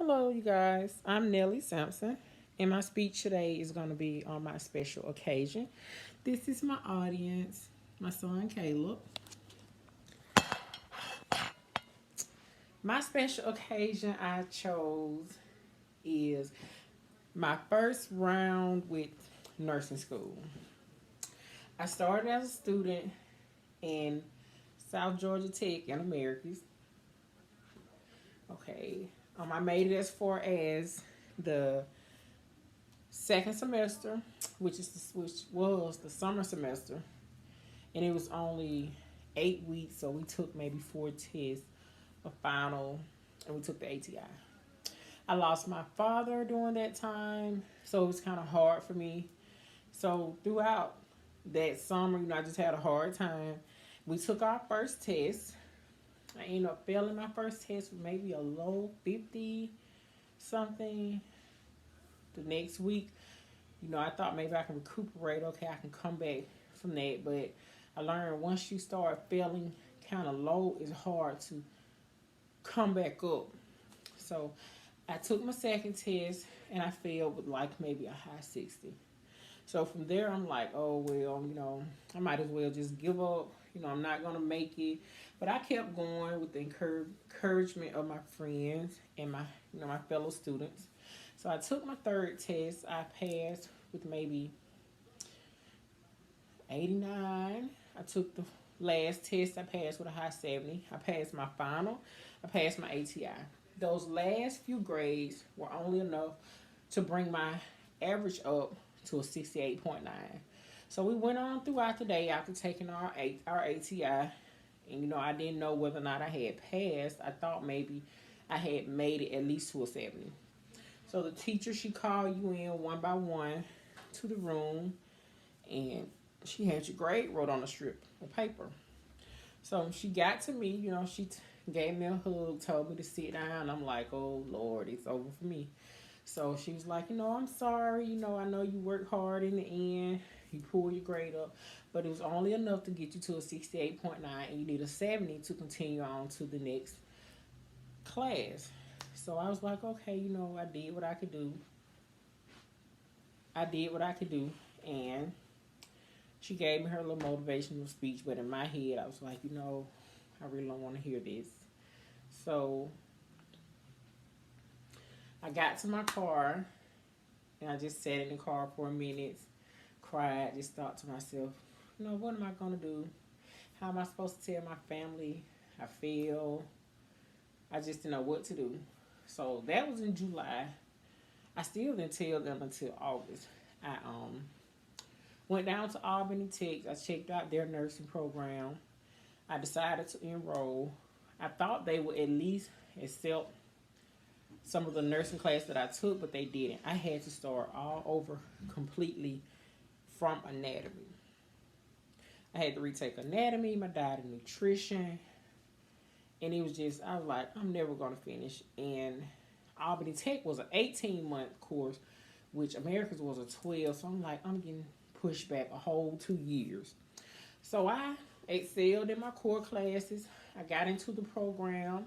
Hello, you guys. I'm Nellie Sampson, and my speech today is going to be on my special occasion. This is my audience, my son Caleb. My special occasion I chose is my first round with nursing school. I started as a student in South Georgia Tech and Americas. Okay, I made it as far as the second semester, which was the summer semester, and it was only 8 weeks, so we took maybe four tests, a final, and we took the ATI. I lost my father during that time, so it was kind of hard for me. So throughout that summer, I just had a hard time. We took our first test. I ended up failing my first test with maybe a low 50 something. The next week, I thought maybe I can recuperate. Okay, I can come back from that. But I learned once you start feeling kind of low, it's hard to come back up. So I took my second test and I failed with like maybe a high 60. So from there, I'm like, oh, well, I might as well just give up. I'm not going to make it. But I kept going with the encouragement of my friends and my fellow students. So I took my third test. I passed with maybe 89. I took the last test. I passed with a high 70. I passed my final. I passed my ATI. Those last few grades were only enough to bring my average up to a 68.9. So we went on throughout the day after taking our ATI. And I didn't know whether or not I had passed. I thought maybe I had made it at least to a 70. So the teacher, she called you in one by one to the room, and she had your grade wrote on a strip of paper. So she got to me, gave me a hug, told me to sit down. I'm like, oh Lord, it's over for me. So she was like, I'm sorry, I know you worked hard in the end. You pulled your grade up, but it was only enough to get you to a 68.9, and you need a 70 to continue on to the next class. So I was like, okay, I did what I could do. I did what I could do, and she gave me her little motivational speech. But in my head, I was like, I really don't want to hear this. So I got to my car, and I just sat in the car for a minute, cried, just thought to myself, what am I going to do? How am I supposed to tell my family I feel? I just didn't know what to do. So that was in July. I still didn't tell them until August. I went down to Albany Tech. I checked out their nursing program. I decided to enroll. I thought they would at least accept some of the nursing class that I took, but they didn't. I had to start all over completely from anatomy. I had to retake anatomy, my diet and nutrition, and it was just, I was like, I'm never going to finish. And Albany Tech was an 18-month course, which Americas was a 12. So I'm like, I'm getting pushed back a whole 2 years. So I excelled in my core classes. I got into the program.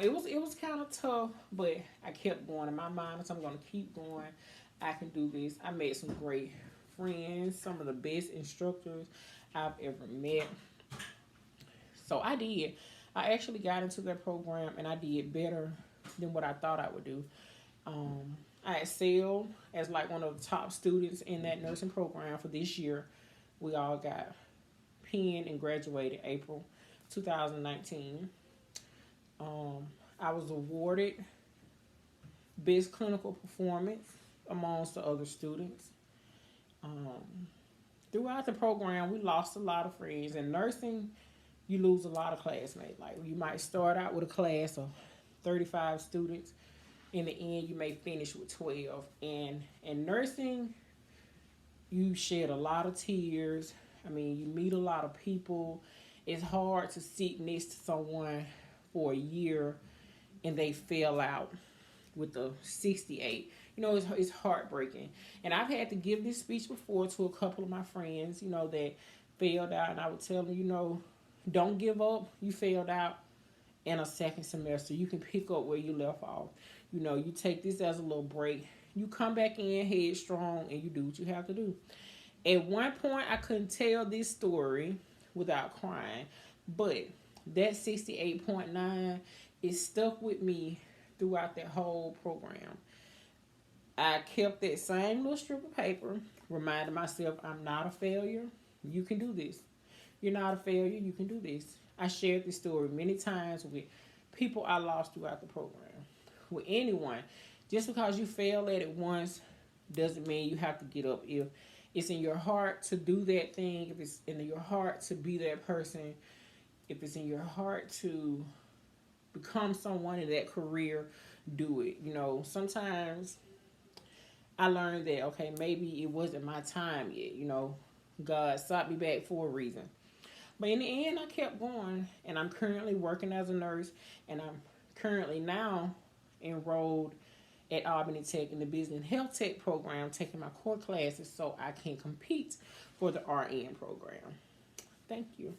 It was kind of tough, but I kept going. In my mind, so I'm going to keep going. I can do this. I made some great friends, some of the best instructors I've ever met. So I did. I actually got into that program and I did better than what I thought I would do. I excelled as like one of the top students in that nursing program for this year. We all got penned and graduated April 2019. I was awarded best clinical performance amongst the other students. Um, Throughout the program, we lost a lot of friends. In nursing, you lose a lot of classmates. Like you might start out with a class of 35 students. In the end, you may finish with 12. And in nursing, you shed a lot of tears. I mean, you meet a lot of people. It's hard to sit next to someone for a year and they fail out with the 68. It's heartbreaking. And I've had to give this speech before to a couple of my friends, that failed out. And I would tell them, don't give up. You failed out. in a second semester. You can pick up where you left off. You know, you take this as a little break. You come back in headstrong and you do what you have to do. At one point, I couldn't tell this story without crying, but that 68.9 is stuck with me throughout that whole program. I kept that same little strip of paper, reminding myself I'm not a failure. You can do this. You're not a failure. You can do this. I shared this story many times with people I lost throughout the program, with anyone. Just because you fail at it once doesn't mean you have to get up. If it's in your heart to do that thing, if it's in your heart to be that person, if it's in your heart to become someone in that career, do it. You know, sometimes I learned that, okay, maybe it wasn't my time yet. You know, God sought me back for a reason. But in the end, I kept going, and I'm currently working as a nurse, and I'm currently now enrolled at Albany Tech in the Business and Health Tech program, taking my core classes so I can compete for the RN program. Thank you.